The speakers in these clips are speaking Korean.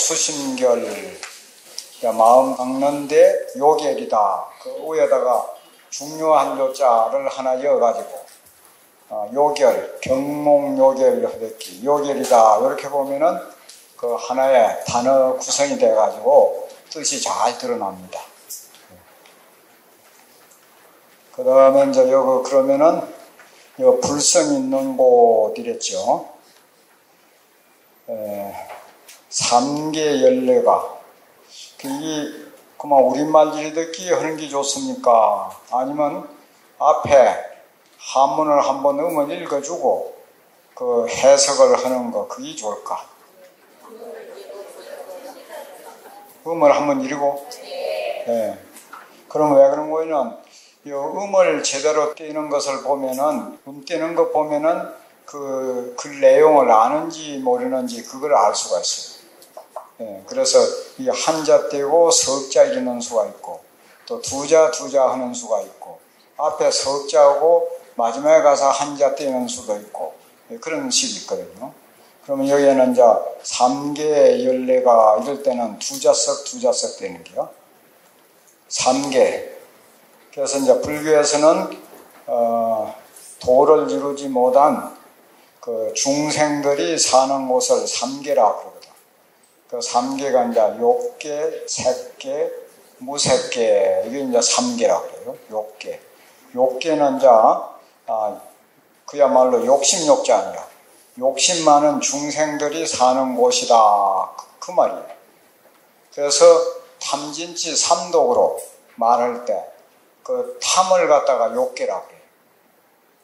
수심결, 마음 닦는데 요결이다. 그 위에다가 중요한 요자를 하나 이어가지고 요결, 경몽요결 허덕기, 요결이다. 이렇게 보면은 그 하나의 단어 구성이 돼가지고 뜻이 잘 드러납니다. 그 다음에 이제 여기 그러면은 요 불성 있는 곳이랬죠. 삼계 열례가 그게 그만 우리말 읽기 하는 게 좋습니까? 아니면 앞에 한문을 한번 음을 읽어주고 그 해석을 하는 거 그게 좋을까? 음을 한번 읽고? 네. 그럼 왜 그런 거냐면 이 음을 제대로 띄는 것을 보면은 띄는 것 보면은 그 내용을 아는지 모르는지 그걸 알 수가 있어요. 예, 그래서 이 한자 떼고 석자 이르는 수가 있고 또 두자 하는 수가 있고 앞에 석자하고 마지막에 가서 한자 떼는 수도 있고 예, 그런 식이 있거든요. 그러면 여기에는 이제 삼계 열례가 이럴 때는 두자석 되는 게요. 삼계. 그래서 이제 불교에서는 도를 이루지 못한 그 중생들이 사는 곳을 삼계라 그러거든. 그 삼계가 이제 욕계, 색계, 무색계 이게 이제 삼계라 그래요. 욕계. 욕계는 이제 그야말로 욕심욕자 아니라 욕심 많은 중생들이 사는 곳이다. 그 말이에요. 그래서 탐진치 삼독으로 말할 때 그 탐을 갖다가 욕계라 그래요.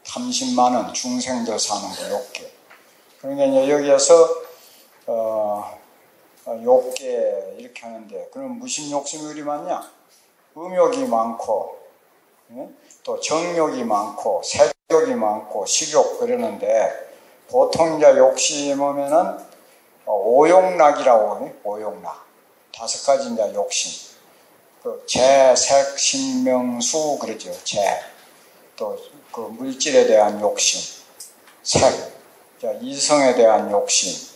탐심 많은 중생들 사는 거 욕계. 그러니까 이제 여기에서 욕계 이렇게 하는데 그럼 무슨 욕심이 그리 많냐? 음욕이 많고 또 정욕이 많고 색욕이 많고 식욕 그러는데 보통 이제 욕심 오면은 오욕락이라고 하네. 오욕락. 5가지 이제 욕심. 그 재, 색, 신명수 그러죠. 재. 또 그 물질에 대한 욕심. 색. 이성에 대한 욕심.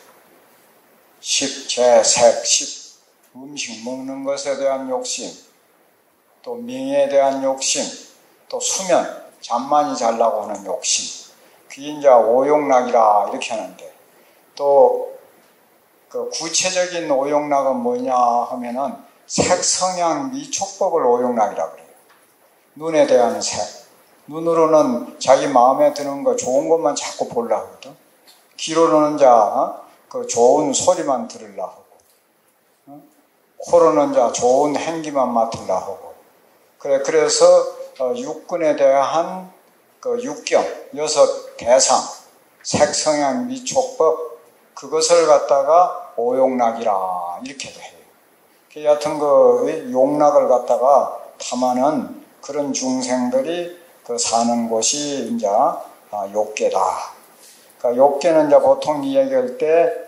십, 재, 색, 십. 음식 먹는 것에 대한 욕심. 또 명예에 대한 욕심. 또 수면. 잠만이 자려고 하는 욕심. 그게 이제 오욕락이라 이렇게 하는데 또 그 구체적인 오욕락은 뭐냐 하면은 색성향 미촉법을 오욕락이라 그래요. 눈에 대한 색. 눈으로는 자기 마음에 드는 거 좋은 것만 자꾸 보려고 하거든. 귀로는 그 좋은 소리만 들으려고 하고 코로는 좋은 향기만 맡으려고 하고 그래서 육근에 대한 그 육경, 6 대상, 색성향 미촉법 그것을 갖다가 오욕락이라 이렇게도 해요. 여하튼 그 욕락을 갖다가 탐하는 그런 중생들이 그 사는 곳이 이제 욕계다. 그러니까 욕계는 이제 보통 이야기할 때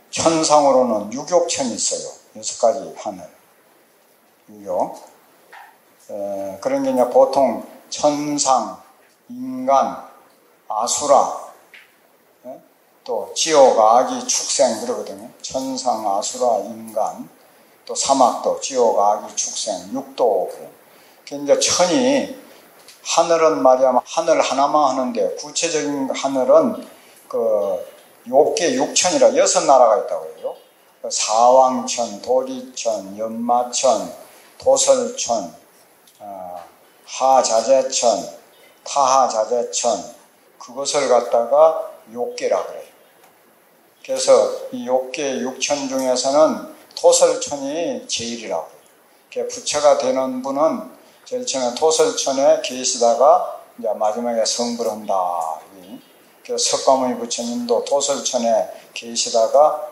천상으로는 육욕천이 있어요. 6가지 하늘. 육욕. 그런 게 이제 보통 천상, 인간, 아수라, 또 지옥, 아기, 축생 그러거든요. 천상, 아수라, 인간, 또 사막도, 지옥, 아기, 축생, 육도. 그 이제 천이 하늘은 말이야 하늘 하나만 하는데 구체적인 하늘은 그 욕계 6천이라 6나라가 있다고 해요. 사왕천, 도리천, 연마천, 도설천, 하자재천, 타하자재천 그것을 갖다가 욕계라 그래요. 그래서 이 욕계 6천 중에서는 토설천이 제일이라고 그래요. 부처가 되는 분은 제일 처음에 토설천에 계시다가 이제 마지막에 성불 한다. 그래서 석가모니 부처님도 토설천에 계시다가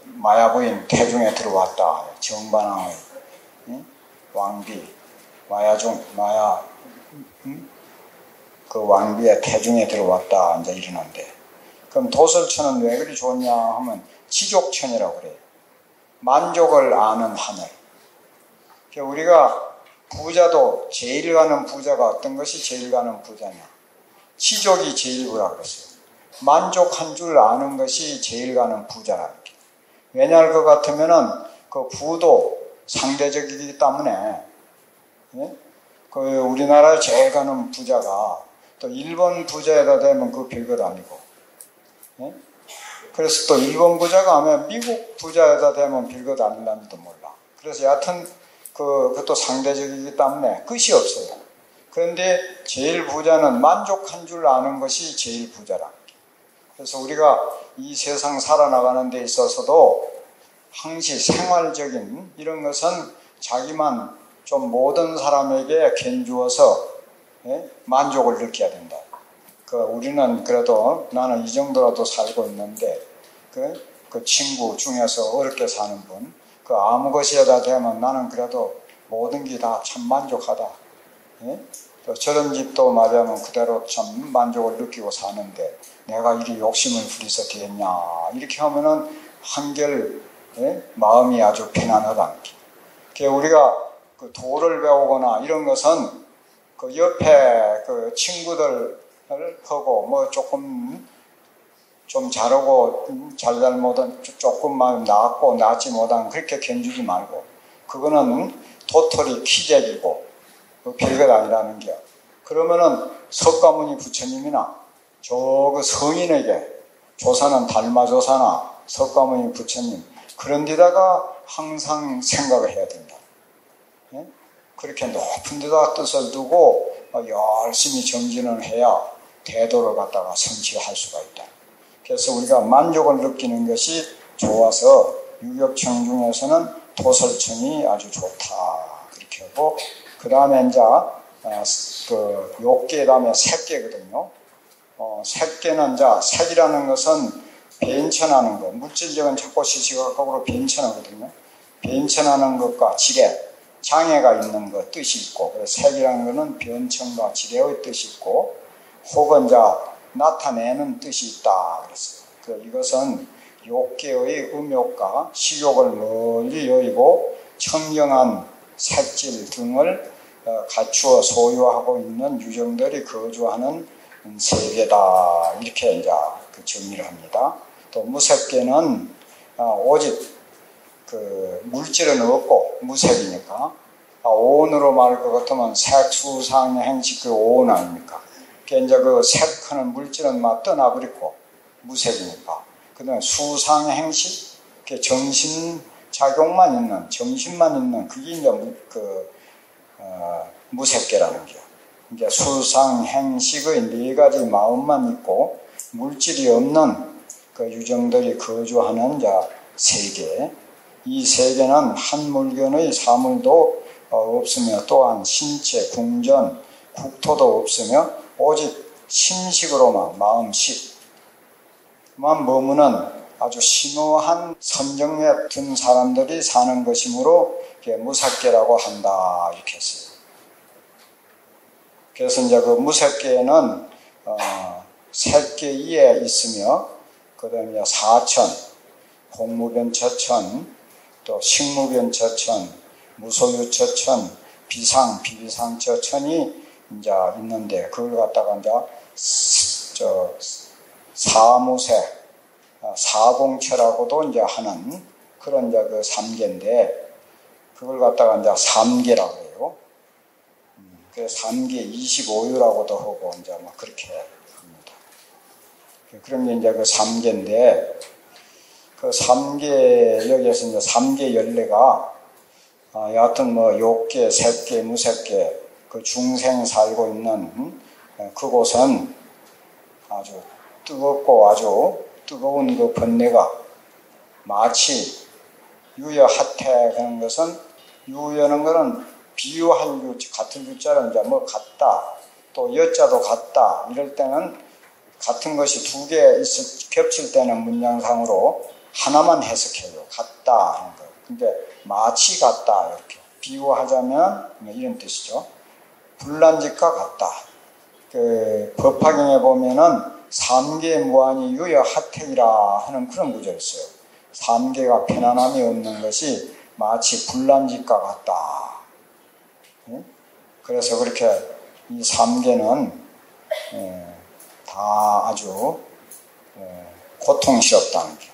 마야부인 태중에 들어왔다. 정반왕의 왕비 그 왕비의 태중에 들어왔다. 이제 이러는데 그럼 도설천은 왜 그리 좋냐 하면 지족천이라고 그래요. 만족을 아는 하늘. 우리가 부자도 제일 가는 부자가 어떤 것이 제일 가는 부자냐? 시족이 제일 부라 그랬어요. 만족한 줄 아는 것이 제일 가는 부자라는 게. 왜냐할 것 같으면은 그 부도 상대적이기 때문에, 예? 그 우리나라에 제일 가는 부자가 또 일본 부자에다 대면 그 별것 아니고, 예? 그래서 또 일본 부자가 하면 미국 부자에다 대면 별것 아닐란지도 몰라. 그래서 여하튼 그것도 상대적이기 때문에 끝이 없어요. 그런데 제일 부자는 만족한 줄 아는 것이 제일 부자라. 그래서 우리가 이 세상 살아나가는 데 있어서도 항시 생활적인 이런 것은 자기만 좀 모든 사람에게 견주어서, 예? 만족을 느껴야 된다. 우리는 그래도 나는 이 정도라도 살고 있는데 그 친구 중에서 어렵게 사는 분, 아무 것이다 되면 나는 그래도 모든 게 다 참 만족하다. 예? 또 저런 집도 말하면 그대로 참 만족을 느끼고 사는데 내가 이리 욕심을 부려서 되겠냐 이렇게 하면은 한결, 예? 마음이 아주 편안하다. 우리가 그 도를 배우거나 이런 것은 그 옆에 그 친구들 하고 뭐 조금 좀 잘하고 잘못은 조금만 낫고 낫지 못한 그렇게 견주지 말고 그거는 도토리 키재기고 별것 아니라는 게. 그러면은 석가모니 부처님이나 저 그 성인에게 조사는 달마조사나 석가모니 부처님 그런 데다가 항상 생각을 해야 된다. 예? 그렇게 높은 데다 뜻을 두고 열심히 정진을 해야 대도를 갖다가 성취할 수가 있다. 그래서 우리가 만족을 느끼는 것이 좋아서 유격청 중에서는 도설청이 아주 좋다. 그렇게 하고 그 다음에 이제 그 욕계 다음에 색계거든요. 색계는 이제 색이라는 것은 변천하는 것, 물질적인 자꾸 시시각각으로 변천하거든요. 변천하는 것과 지뢰, 장애가 있는 것 뜻이 있고, 그래서 색이라는 것은 변천과 지뢰의 뜻이 있고, 혹은 이제 나타내는 뜻이 있다 그랬어요. 이것은 욕계의 음욕과 식욕을 멀리 여의고 청정한 색질 등을 갖추어 소유하고 있는 유정들이 거주하는 세계다 이렇게 이제 정의를 합니다. 또 무색계는 오직 그 물질은 없고 무색이니까 오온으로 말할 것 같으면 색수상 행식 그 오온 아닙니까? 이제 그 색하는 물질은 막 떠나버리고 무색이니까. 그 다음에 수상 행식, 정신작용만 있는, 정신만 있는, 그게 이제 무색계라는 게. 이제 수상 행식의 네 가지 마음만 있고, 물질이 없는 그 유정들이 거주하는 세계. 이 세계는 한 물건의 사물도 없으며, 또한 신체, 궁전, 국토도 없으며, 오직 심식으로만, 마음식만 머무는 아주 심오한 선정에 든 사람들이 사는 것이므로 무색계라고 한다 이렇게 했어요. 그래서 이제 그 무색계는 색계 이에 있으며 그다음에 사천, 공무변처천, 또 식무변처천, 무소유처천, 비상, 비비상처천이 이제 있는데 그걸 갖다가 이제 사무색, 사공처라고도 이제 하는 그런 이제 그 삼계인데 그걸 갖다가 이제 삼계라고 해요. 그래서 삼계 25유라고도 하고 이제 막 그렇게 합니다. 그런 게 이제 그 삼계인데 그 삼계 여기에서 이제 삼계 열례가 여하튼 뭐 욕계, 색계, 무색계 그 중생 살고 있는 그곳은 아주 뜨겁고 아주 뜨거운 그 번뇌가 마치 유여하태 하는 것은 유여는 것은 비유할 유 같은 유자는 이제 뭐 같다 또 여자도 같다 이럴 때는 같은 것이 두 개 겹칠 때는 문장상으로 하나만 해석해요. 같다 하는 거. 근데 마치 같다 이렇게 비유하자면 이런 뜻이죠. 불난짓과 같다. 그 법화경에 보면은 삼계 무한이 유여하택이라 하는 그런 구절이 있어요. 삼계가 편안함이 없는 것이 마치 불난짓과 같다. 그래서 그렇게 이 삼계는 다 아주 고통스럽다는 게.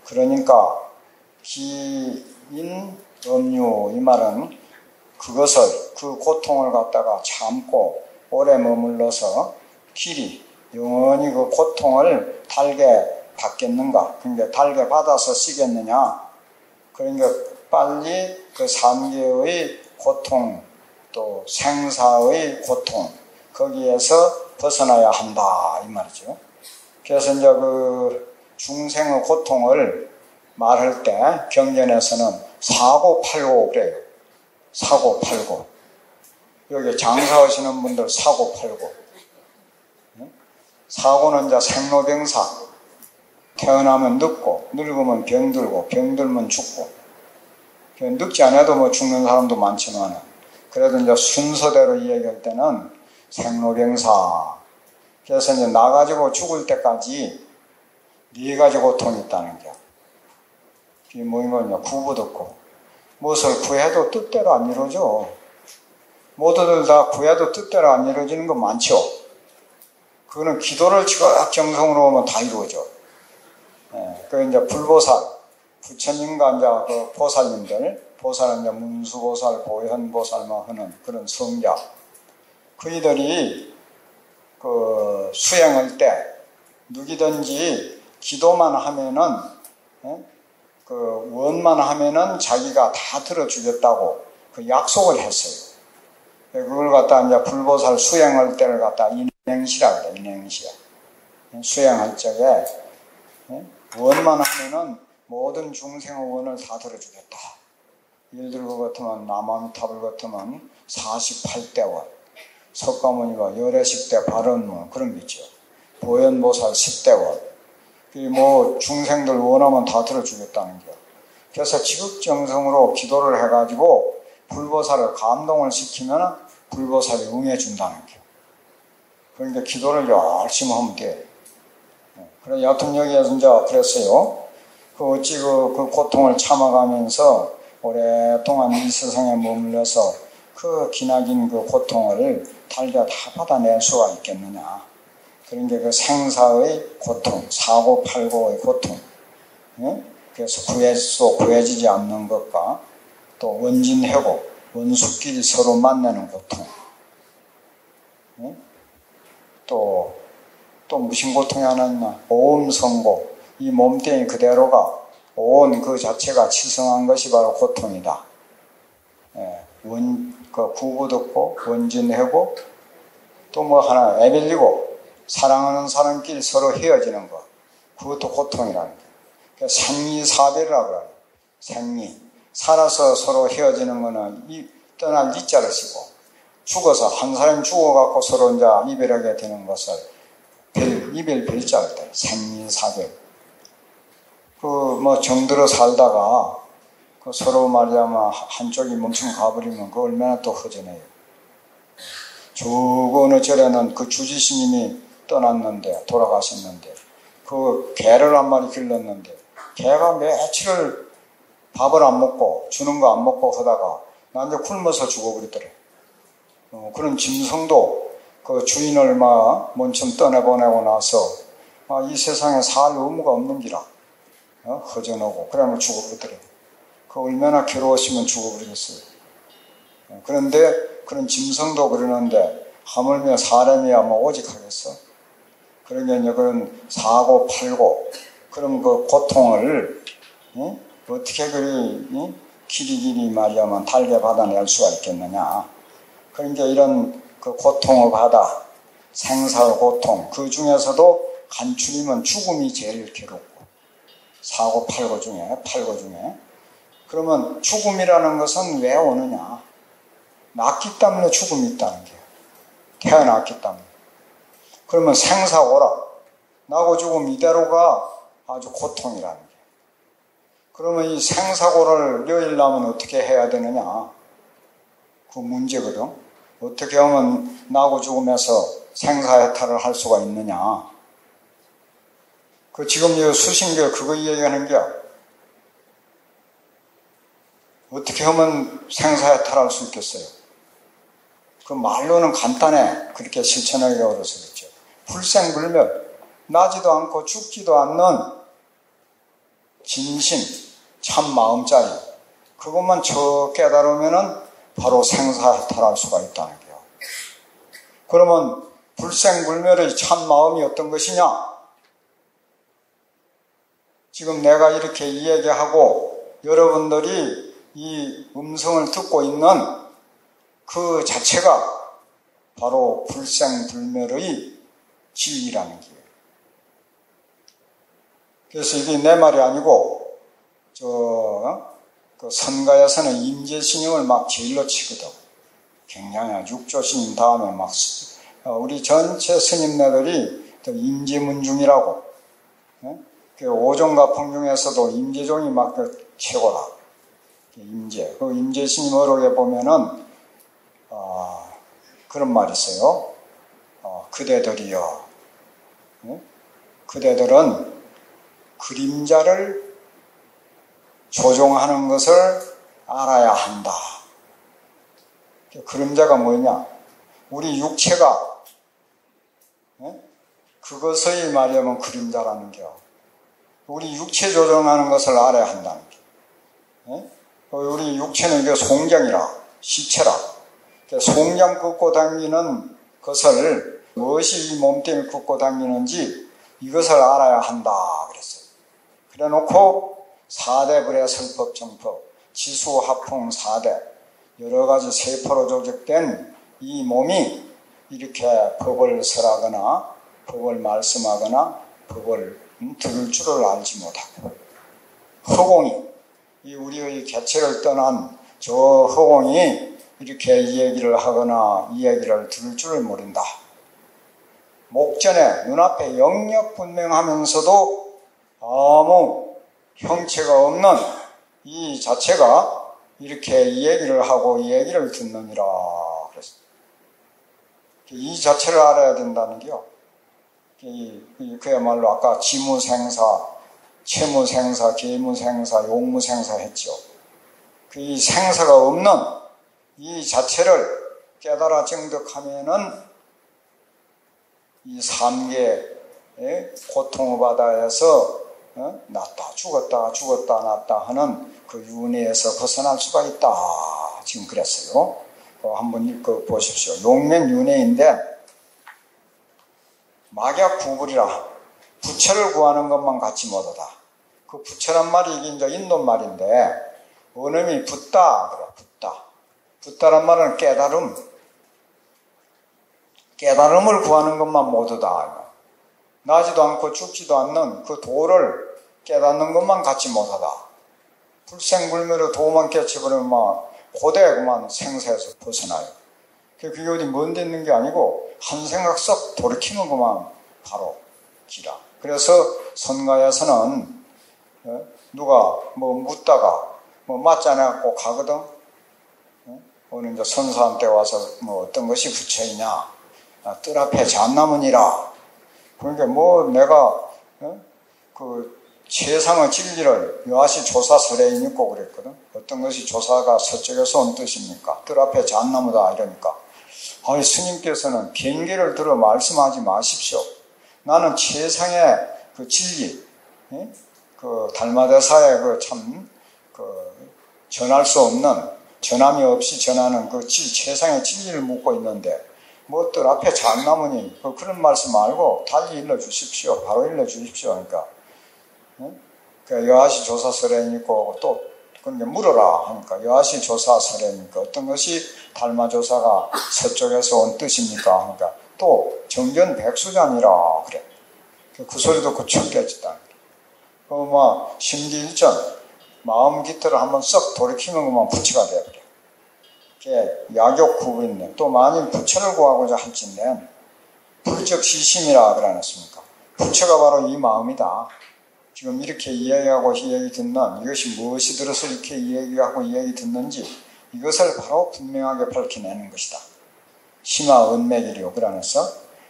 그러니까 기인 음유 이 말은 그것을 그 고통을 갖다가 참고 오래 머물러서 길이 영원히 그 고통을 달게 받겠는가? 그러니까 달게 받아서 쓰겠느냐? 그러니까 빨리 그 삼계의 고통 또 생사의 고통 거기에서 벗어나야 한다 이 말이죠. 그래서 이제 그 중생의 고통을 말할 때 경전에서는 사고팔고 그래요. 사고팔고. 여기 장사하시는 분들 사고팔고. 사고는 이제 생로병사. 태어나면 늙고, 늙으면 병들고, 병들면 죽고. 늙지 않아도 뭐 죽는 사람도 많지만, 그래도 이제 순서대로 이야기할 때는 생로병사. 그래서 이제 나가지고 죽을 때까지 네 가지 고통이 있다는 게. 그게 뭐냐면 구부듣고. 무엇을 구해도 뜻대로 안 이루어져. 모두들 다 구해도 뜻대로 안 이루어지는 건 많죠. 그거는 기도를 지각정성으로 하면 다 이루어져. 그 이제 불보살, 부처님과 이제 그 보살님들, 보살은 이제 문수보살, 보현보살만 하는 그런 성자. 그이들이 그 수행할 때 누구든지 기도만 하면은, 그 원만 하면은 자기가 다 들어주겠다고 그 약속을 했어요. 그걸 갖다 이제 불보살 수행할 때를 갖다 인행시라 그래, 인행시. 수행할 적에 원만 하면은 모든 중생의 원을 다 들어주겠다. 예를 들고 같으면 남아미타불 같으면 48대 원, 석가모니가 열애식 대 발언문 그런 게 있죠. 보현보살 10대 원. 뭐 중생들 원하면 다 들어주겠다는 게. 그래서 지극정성으로 기도를 해가지고 불보살을 감동을 시키면 불보살이 응해준다는 게. 그러니까 기도를 열심히 하면 돼. 그래 여튼 여기에서 이제 그랬어요. 그 어찌 그 고통을 참아가면서 오랫동안 이 세상에 머물러서 그 기나긴 그 고통을 달게 다 받아낼 수가 있겠느냐. 그러니까 그 생사의 고통, 사고팔고의 고통, 그래서 구해지지 않는 것과 또 원진회고, 원수끼리 서로 만나는 고통, 또 무슨 고통이 하나 있나? 오음성고, 이 몸뚱이 그대로가 온 그 자체가 치성한 것이 바로 고통이다. 그 구부듣고, 원진회고, 또 뭐 하나 애밀리고, 사랑하는 사람끼리 서로 헤어지는 것. 그것도 고통이라는 거예요. 그러니까 생리사별이라고 그래요. 생리. 살아서 서로 헤어지는 거는 떠날 이자를 쓰고, 죽어서 한 사람이 죽어갖고 서로 이제 이별하게 되는 것을 이별 별자를 때 생리사별. 뭐 정들어 살다가 그 서로 말하자면 한쪽이 멈춤 가버리면 그 얼마나 또 허전해요. 저 어느 절에는 그 주지스님이 떠났는데, 돌아가셨는데, 그 개를 한 마리 길렀는데, 개가 며칠을 밥을 안 먹고, 주는 거 안 먹고 하다가, 나한테 굶어서 죽어버리더래. 그런 짐승도 그 주인을 먼저 떠내보내고 나서, 이 세상에 살 의무가 없는 기라. 허전하고, 그러면 죽어버리더래. 그 얼마나 괴로웠으면 죽어버리겠어요. 그런데, 그런 짐승도 그러는데, 하물며 사람이야 뭐 오직 하겠어? 그러니까 이제 그런 사고 팔고 그런 그 고통을 어떻게 그리 길이길이 말이야만 달게 받아낼 수가 있겠느냐. 그러니까 이런 그 고통을 받아 생사의 고통 그 중에서도 간추리면 죽음이 제일 괴롭고 사고 팔고 중에 그러면 죽음이라는 것은 왜 오느냐. 낳기 때문에 죽음이 있다는 게 태어났기 때문에. 그러면 생사고라. 나고 죽음 이대로가 아주 고통이라는 게. 그러면 이 생사고를 여의려면 어떻게 해야 되느냐. 그 문제거든. 어떻게 하면 나고 죽음에서 생사해탈을 할 수가 있느냐. 그 지금 이 수신교 그거 얘기하는 게 어떻게 하면 생사해탈할 수 있겠어요. 그 말로는 간단해. 그렇게 실천하기가 어려서 그렇죠. 불생불멸, 나지도 않고 죽지도 않는 진심, 참 마음짜리, 그것만 저 깨달으면은 바로 생사해탈할 수가 있다는 거예요. 그러면 불생불멸의 참 마음이 어떤 것이냐? 지금 내가 이렇게 이야기하고 여러분들이 이 음성을 듣고 있는 그 자체가 바로 불생불멸의 진리라는 거예요. 그래서 이게 내 말이 아니고 그 선가에서는 임재스님을 막 제일로 치거든. 굉장히 육조스님 다음에 막 우리 전체 스님네들이 임재문중이라고. 그 오종가풍 중에서도 임재종이 막 최고라. 임재. 그 임재스님 어록에 보면은 그런 말이 있어요. 그대들이여. 그대들은 그림자를 조종하는 것을 알아야 한다. 그림자가 뭐냐? 우리 육체가 그것의 말이면 그림자라는 겨. 우리 육체 조종하는 것을 알아야 한다는 겨. 우리 육체는 이게 송장이라, 시체라. 송장 긋고 다니는 것을 무엇이 이 몸뚱이를 긋고 다니는지 이것을 알아야 한다 그랬어요. 그래 놓고 사대불의 설법정법, 지수화풍 사대, 여러 가지 세포로 조직된 이 몸이 이렇게 법을 설하거나 법을 말씀하거나 법을 들을 줄을 알지 못하고, 허공이, 이 우리의 개체를 떠난 저 허공이 이렇게 이 얘기를 하거나 이 얘기를 들을 줄을 모른다. 목전에 눈앞에 영역분명하면서도 아무 형체가 없는 이 자체가 이렇게 이 얘기를 하고 이 얘기를 듣느니라 그랬어요. 이 자체를 알아야 된다는 게요. 그야말로 아까 지무생사, 채무생사, 계무생사, 용무생사 했죠. 이 생사가 없는 이 자체를 깨달아 정득하면은 이 삼계의 고통의 바다에서 났다 죽었다 죽었다 났다 하는 그 윤회에서 벗어날 수가 있다. 지금 그랬어요. 한번 읽어 보십시오. 용맹윤회인데 막약 구불이라 부처를 구하는 것만 갖지 못하다. 그 부처란 말이 이게 이제 인도 말인데 원음이 붓다 그래. 붓다란 말은 깨달음을 구하는 것만 못하다. 나지도 않고 죽지도 않는 그 도를 깨닫는 것만 갖지 못하다. 불생불멸의 도만 깨쳐버리면 막 고대 그만 생사에서 벗어나요. 그게 어디 먼데 있는 게 아니고 한 생각 썩 돌이키는 것만 바로 기라. 그래서 선가에서는 누가 뭐 묻다가 뭐 맞지 않고 가거든. 오늘 이제 선사한테 와서 뭐 어떤 것이 부처이냐, 뜰 앞에 잣나무니라. 그러니까 뭐 내가 그 세상의 진리를 여하시 조사 설에 읽고 그랬거든. 어떤 것이 조사가 서쪽에서 온 뜻입니까? 뜰 앞에 잣나무다 이러니까. 아니 스님께서는 경계를 들어 말씀하지 마십시오. 나는 세상의 그 진리, 그 달마대사의 그 참 그 전할 수 없는 전함이 없이 전하는 그 세상의 진리를 묻고 있는데 뭐 뜰 앞에 잣나무니 그런 말씀 말고 달리 일러주십시오. 바로 일러주십시오. 그러니까 여하시 조사설에 있고 또 그런 게 물어라 하니까 여하시 조사설에니까 어떤 것이 달마조사가 서쪽에서 온 뜻입니까? 하니까 또 정견백수잔이라 그래. 그 소리 듣고 쭉 깨졌다. 막 심기일전 마음 깃털을 한번 썩 돌이키는 것만 부처가 되어버려. 약욕 구분인데 또 만일 부처를 구하고자 할진데 불적시심이라 그러놨습니까? 부처가 바로 이 마음이다. 지금 이렇게 이야기하고 이야기 듣는 이것이 무엇이 들어서 이렇게 이야기하고 이야기 듣는지 이것을 바로 분명하게 밝혀내는 것이다. 심화 은맥이리요. 그러면서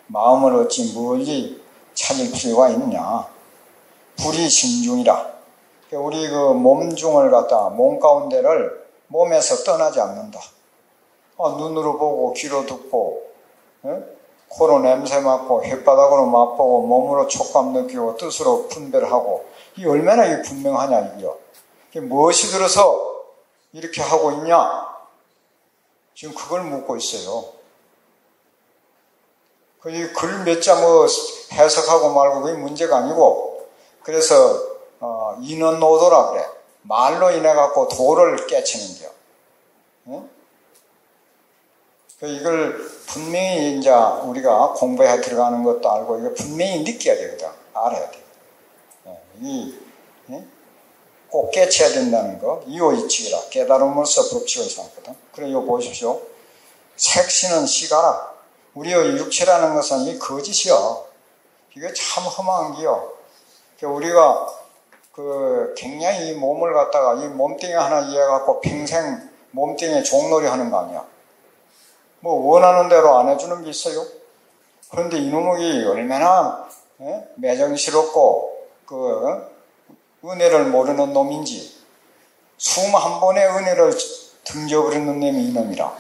마음을 어찌 멀리 찾을 필요가 있느냐. 불이 심중이라. 우리 그 몸중을 갖다 몸 가운데를 몸에서 떠나지 않는다. 눈으로 보고 귀로 듣고 코로 냄새 맡고 혓바닥으로 맛보고 몸으로 촉감 느끼고 뜻으로 분별하고 이 얼마나 이 분명하냐 이게요. 이게 무엇이 들어서 이렇게 하고 있냐? 지금 그걸 묻고 있어요. 그 글 몇 자 뭐 해석하고 말고 그게 문제가 아니고 그래서 인언노도라 그래. 말로 인해 갖고 도를 깨치는 겨. 응? 이걸 분명히 이제 우리가 공부해 들어가는 것도 알고 이거 분명히 느껴야 되거든. 알아야 돼. 꼭 깨쳐야 된다는 거. 이오이치기라. 깨달음으로써 법칙을 삼거든. 그래 이거 보십시오. 색신은 시가라. 우리의 육체라는 것은 이 거짓이요. 이게 참 험한 기요. 우리가 굉장히 이 몸을 갖다가 이 몸뚱이 하나 이해갖고 평생 몸뚱이에 종놀이 하는 거 아니야. 뭐 원하는 대로 안 해주는 게 있어요. 그런데 이놈이 얼마나 매정스럽고 은혜를 모르는 놈인지 숨 한 번에 은혜를 등져버리는 놈이 이놈이라.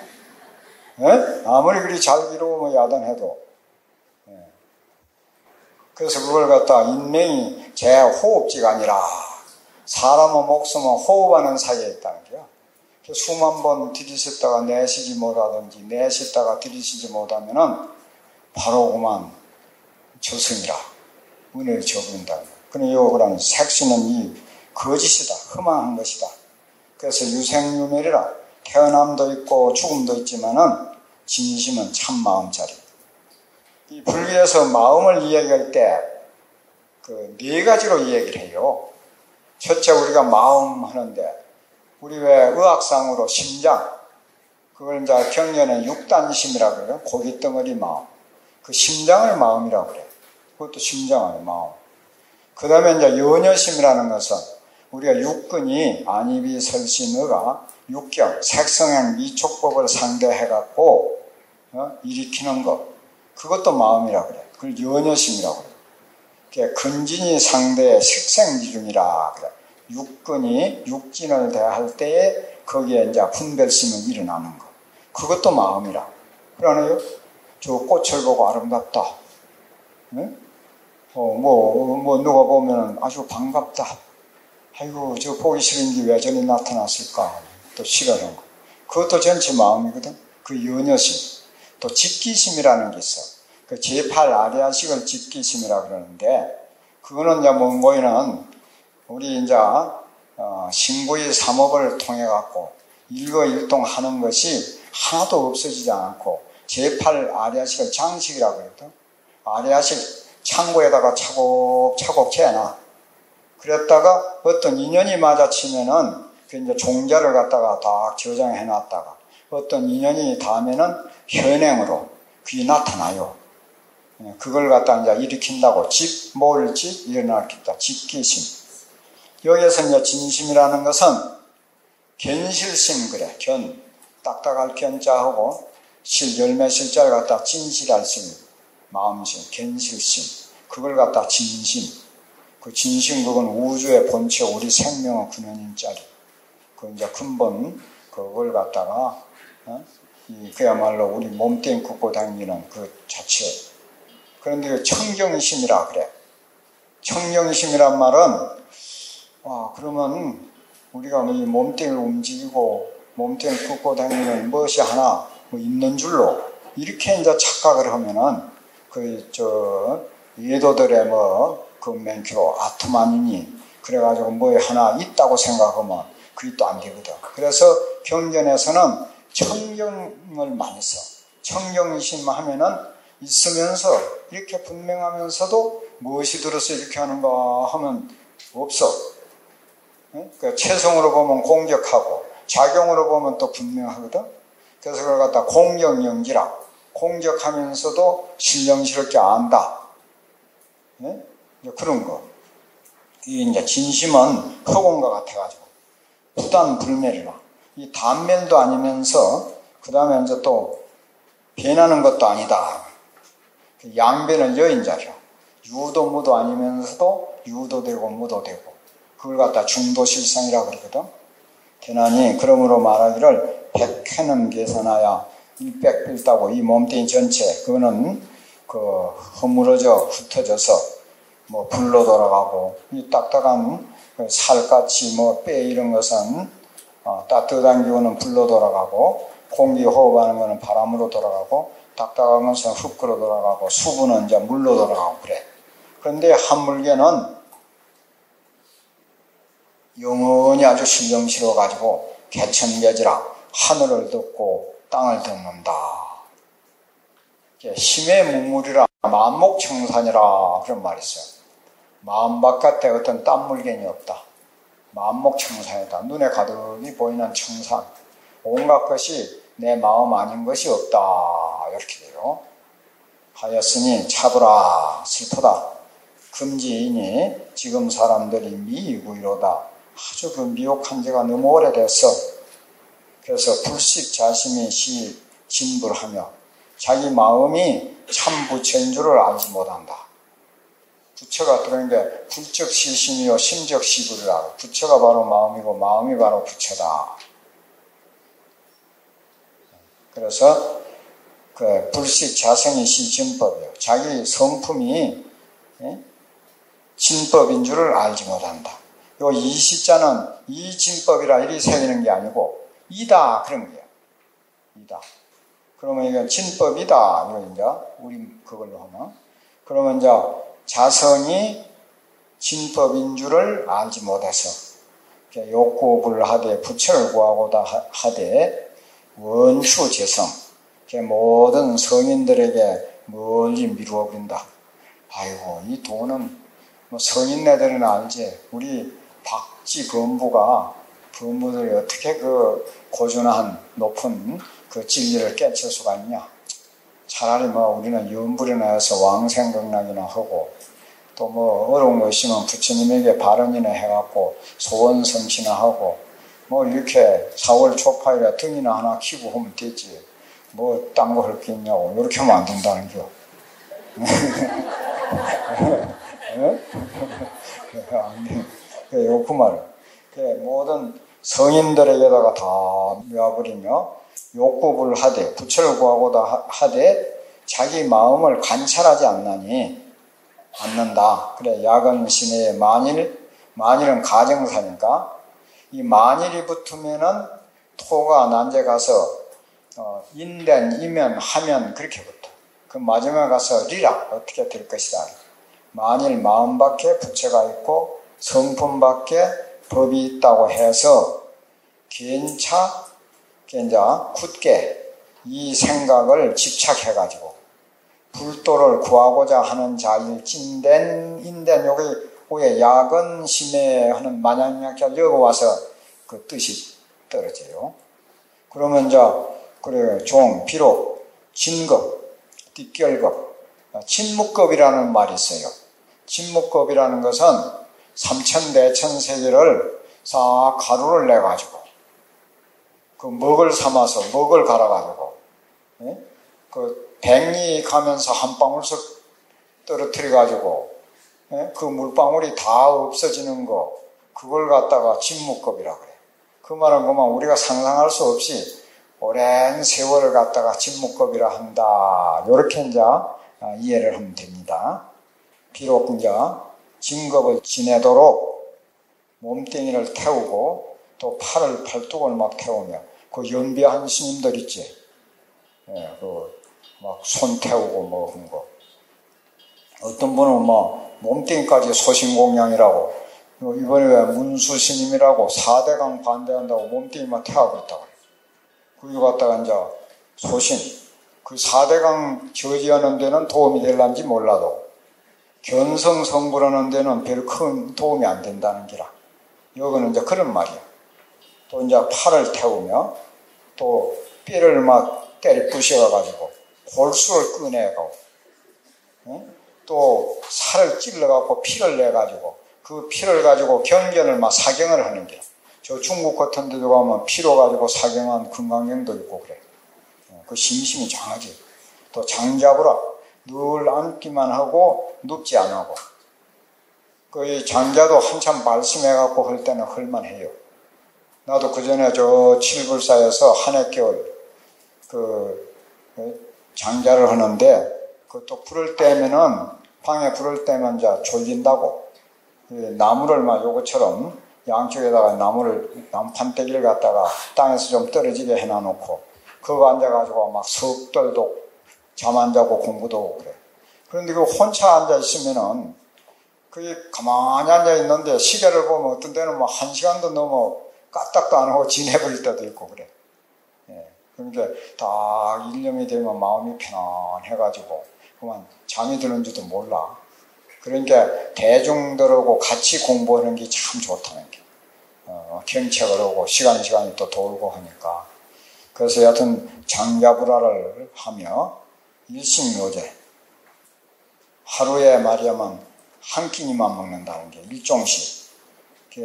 아무리 그리 잘 기르고 야단해도. 그래서 그걸 갖다 인명이 제 호흡지가 아니라 사람의 목숨은 호흡하는 사이에 있다는 거야. 숨 한 번 들이쉬다가 내쉬지 못하든지 내쉬다가 들이쉬지 못하면은 바로 그만 저승이라. 은혜를 저버린다. 그럼 요거는 색신은 이 거짓이다. 흠한 것이다. 그래서 유생유멸이라. 태어남도 있고 죽음도 있지만은 진심은 참 마음자리. 이 불교에서 마음을 이야기할 때 네 가지로 이야기를 해요. 첫째 우리가 마음 하는데 우리 왜 의학상으로 심장 그걸 이제 경전에 육단심이라고 그래요. 고깃덩어리 마음. 그 심장을 마음이라고 그래요. 그것도 심장의 마음. 그 다음에 이제 연여심이라는 것은 우리가 육근이 안입이 설신의가 육경, 색성행 미촉법을 상대해갖고 일으키는 것. 그것도 마음이라고 그래요. 그걸 연여심이라고 그래요. 근진이 상대의 식생지중이라 그래요. 육근이 육진을 대할 때에 거기에 이제 분별심이 일어나는 것. 그것도 마음이라. 그러네요. 저 꽃을 보고 아름답다. 누가 보면 아주 반갑다. 아이고, 저 보기 싫은데 왜 저리 나타났을까? 또 싫어하는 거. 그것도 전체 마음이거든. 그 연여심. 또 집기심이라는 게 있어. 그 제8 아리아식을 집기심이라고 그러는데, 그거는 이제 뭐는 우리 이제, 신구의 삼업을 통해갖고 일거일동하는 것이 하나도 없어지지 않고, 제8 아리아식을 장식이라고 그랬거든. 아리아식 창고에다가 차곡차곡 재놔. 그랬다가 어떤 인연이 맞아치면은 그 이제 종자를 갖다가 딱 저장해 놨다가 어떤 인연이 닿으면은 현행으로 그게 나타나요. 그걸 갖다 이제 일으킨다고 뭘지 일어나겠다. 집기심. 여기에서 이제 진심이라는 것은 견실심 그래. 딱딱할 견자하고 열매 실자를 갖다 진실할 심, 마음심, 견실심. 그걸 갖다 진심. 그 진심 그건 우주의 본체, 우리 생명의 근원인짜리. 그 이제 근본 그걸 갖다가 그야말로 우리 몸뚱이 굽고 다니는 그 자체. 그런데 그 청경심이라 그래. 청경심이란 말은 그러면 우리가 이 몸뚱이를 움직이고 몸뚱이를 굽고 다니는 무엇이 하나 있는 줄로 이렇게 이제 착각을 하면은 예도들의 그 맹키로 아트만이니 그래가지고 뭐 하나 있다고 생각하면 그게 또 안 되거든. 그래서 경전에서는 청경을 많이 써. 청경심 하면은 있으면서 이렇게 분명하면서도 무엇이 들어서 이렇게 하는가 하면 없어. 그러니까 체성으로 보면 공격하고 작용으로 보면 또 분명하거든. 그래서 그걸 갖다 공경영지라. 공격하면서도 신령스럽게 안다. 그런 거. 이 이제 진심은 허공과 같아가지고 부단불멸이라. 이 단멸도 아니면서 그 다음에 이제 또 변하는 것도 아니다. 양변은 여인자죠. 유도 무도 아니면서도 유도되고 무도되고 그걸 갖다 중도실상이라고 그러거든. 대난이 그러므로 말하기를 백회는 계산하야 일백필다고 이 몸뚱이 전체 그거는 그 허물어져 흩어져서 뭐 불로 돌아가고, 이 딱딱한 살같이 뭐 뼈 이런 것은 따뜻한 기운은 불로 돌아가고, 공기 호흡하는 것은 바람으로 돌아가고, 딱딱한 것은 흙으로 돌아가고, 수분은 이제 물로 돌아가고 그래. 그런데 한물개는 영원히 아주 신령스러워 가지고 개천개지라 하늘을 덮고 땅을 덮는다. 힘의 문물이라 만목청산이라 그런 말이 있어요. 마음 바깥에 어떤 딴 물건이 없다. 만목청산이다. 눈에 가득히 보이는 청산. 온갖 것이 내 마음 아닌 것이 없다. 이렇게 돼요. 하였으니 차부라 슬프다. 금지이니 지금 사람들이 미구이로다. 아주 그 미혹한 지가 너무 오래됐어. 그래서 불식 자심이 진불하며 자기 마음이 참 부처인 줄을 알지 못한다. 부처가 들어있는데 불적 시심이요 심적 시불이라. 부처가 바로 마음이고 마음이 바로 부처다. 그래서 그 불식 자성이 진법이요. 자기 성품이 진법인 줄을 알지 못한다. 요 이시자는 이 진법이라 이리 새기는 게 아니고 이다 그런 거야. 이다. 그러면 이건 진법이다. 이거 이제 우리 그걸로 하면. 그러면 이제 자성이 진법인 줄을 알지 못해서 욕구불하되 부처를 구하고다 하되 원추재성 모든 성인들에게 멀리 미루어 버린다. 아이고 이 돈은 뭐 성인네들은 알지. 우리 박지 범부들이 어떻게 그 고준한 높은 그 진리를 깨칠 수가 있냐. 차라리 뭐 우리는 연불이나 해서 왕생극락이나 하고 또 뭐 어려운 거 있으면 부처님에게 발언이나 해갖고 소원성취나 하고 뭐 이렇게 4월 초파일에 등이나 하나 키고 하면 되지. 뭐 딴 거 할 게 있냐고. 이렇게 하면 안 된다는 겨. 그 말은 모든 성인들에게다가 다 놓아버리며 욕구불하되 부처를 구하고다 하되 자기 마음을 관찰하지 않는다. 그래 야근 시내에 만일은 가정사니까 이 만일이 붙으면은 토가 난제 가서 인된 이면 하면 그렇게 붙어. 그 마지막에 가서 리라 어떻게 될 것이다. 만일 마음밖에 부처가 있고 성품밖에 법이 있다고 해서 괜차 이제 굳게 이 생각을 집착해가지고 불도를 구하고자 하는 자일 인된 여기 야근 심해 하는 만약약자 여기 와서 그 뜻이 떨어져요. 그러면 이제 그래 비록 진급, 뒷결급, 진묵급이라는 말이 있어요. 진묵급이라는 것은 삼천대천세계를 싹 가루를 내가지고 그 먹을 삼아서 먹을 갈아가지고 그 뱅이 가면서 한 방울씩 떨어뜨려가지고 그 물방울이 다 없어지는 거 그걸 갖다가 진묵급이라 그래. 그 말은 그만 우리가 상상할 수 없이 오랜 세월을 갖다가 진묵급이라 한다. 이렇게 이제 이해를 하면 됩니다. 비록 이제 진급을 지내도록 몸뚱이를 태우고 또 팔뚝을 막 태우며 그 연비한 스님들 있지. 그 막 손 태우고 뭐 한 거. 어떤 분은 뭐 몸뚱이까지 소신공양이라고 이번에 왜 문수 스님이라고 4대강 반대한다고 몸뚱이만 태워버렸다고 그래. 그거 갖다가 이제 소신 그 4대강 저지하는 데는 도움이 될란지 몰라도 견성성불하는 데는 별 큰 도움이 안 된다는 기라. 여기는 이제 그런 말이야. 또 이제 팔을 태우며 또 뼈를 막 때려 부셔가지고 골수를 꺼내고 또 살을 찔러갖고 피를 내가지고 그 피를 가지고 경전을 막 사경을 하는 게. 저 중국 같은 데도 가면 피로 가지고 사경한 금강경도 있고 그래. 그 심심이 장하지. 또 장잡으라. 늘 앉기만 하고 눕지 안 하고. 그 장자도 한참 말씀해갖고 할 때는 할만해요. 나도 그 전에 저 칠불사에서 한해겨울 그 장자를 하는데 그 그것도 불을 떼면은, 방에 불을 떼면 이제 졸린다고. 나무를 막 요것처럼 양쪽에다가 나무 판때기를 갖다가 땅에서 좀 떨어지게 해놔놓고, 그거 앉아가지고 막 석 떨도 잠 안 자고 공부도 하고 그래. 그런데 그 혼자 앉아 있으면은, 그게 가만히 앉아 있는데 시계를 보면 어떤 때는 뭐 1시간도 넘어 까딱도 안 하고 지내버릴 때도 있고 그래. 예. 그러니까 딱 일념이 되면 마음이 편안해가지고 그만 잠이 드는지도 몰라. 그러니까 대중들하고 같이 공부하는 게 참 좋다는 게. 경책을 하고 시간이 또 돌고 하니까. 그래서 여하튼 장자불화를 하며 일식묘제. 하루에 말이야만 한 끼니만 먹는다는 게 일종씩.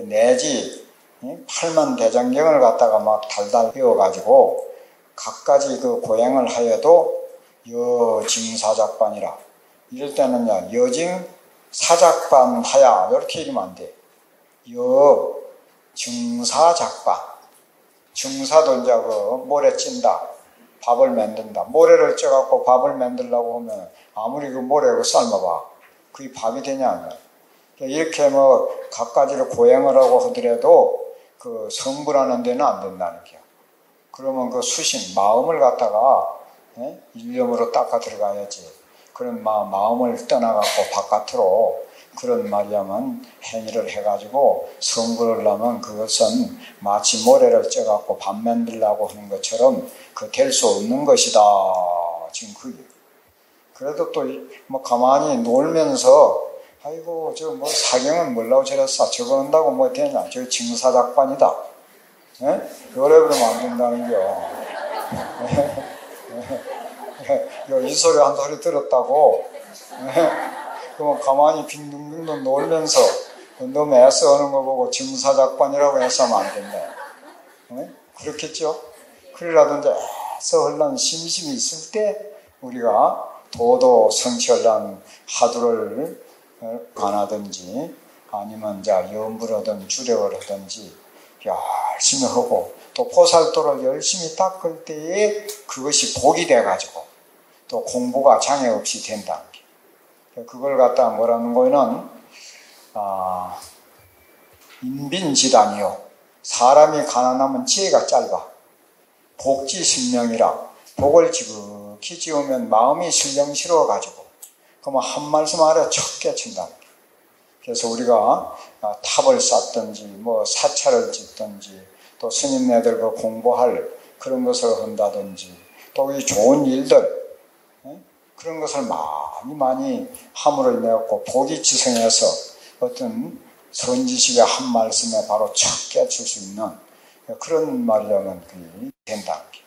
내지 8만 대장경을 갖다가 막 달달 배워가지고 각가지 그 고행을 하여도 여징사작반이라. 이럴 때는요, 여징 사작반 하야 이렇게 이러면 안 돼. 여증사작반. 증사도 이제 그 모래 찐다. 밥을 만든다. 모래를 쪄갖고 밥을 만들려고 하면 아무리 그 모래를 삶아봐. 그게 밥이 되냐. 이렇게 뭐 각가지로 고행을 하고 하더라도 그 성불하는 데는 안 된다는 게요. 그러면 그 수심, 마음을 갖다가 일념으로 닦아 들어가야지. 그런 마음을 떠나갖고 바깥으로 그런 말이야만 행위를 해가지고 성불을 하면 그것은 마치 모래를 쪄갖고 밥 만들려고 하는 것처럼 그 될 수 없는 것이다. 지금 그게. 그래도 또 뭐 가만히 놀면서 아이고 저 뭐 사경은 뭘라고 저랬어 저거 한다고 뭐 되냐 저 징사작반이다. 예? 요래 그러면 안 된다는겨. 이 소리 한 소리 들었다고. 그러면 가만히 빙둥빙둥 놀면서 너무 애써 하는 거 보고 징사작반이라고 해서 하면 안 된다. 그렇겠죠? 그래라도 이제 애써 하려는 심심이 있을 때 우리가 도도 성취하려는 하두를 관하든지 아니면 이제 염불 하든 주력을 하든지 열심히 하고 또 보살도를 열심히 닦을 때에 그것이 복이 돼가지고 또 공부가 장애 없이 된다는 게. 그걸 갖다 뭐라는 거는 인빈지단이요. 사람이 가난하면 지혜가 짧아. 복지신명이라 복을 지극히 지으면 마음이 신령스러워가지고 그러면 한 말씀 아래 척 깨친다는 게. 그래서 우리가 탑을 쌓든지 뭐 사찰을 짓든지 또 스님네들 그 공부할 그런 것을 한다든지 또 이 좋은 일들 그런 것을 많이 함으로 인해 갖고 복이 지성해서 어떤 선지식의 한 말씀에 바로 척 깨칠 수 있는 그런 말이라면 그게 된다는 게.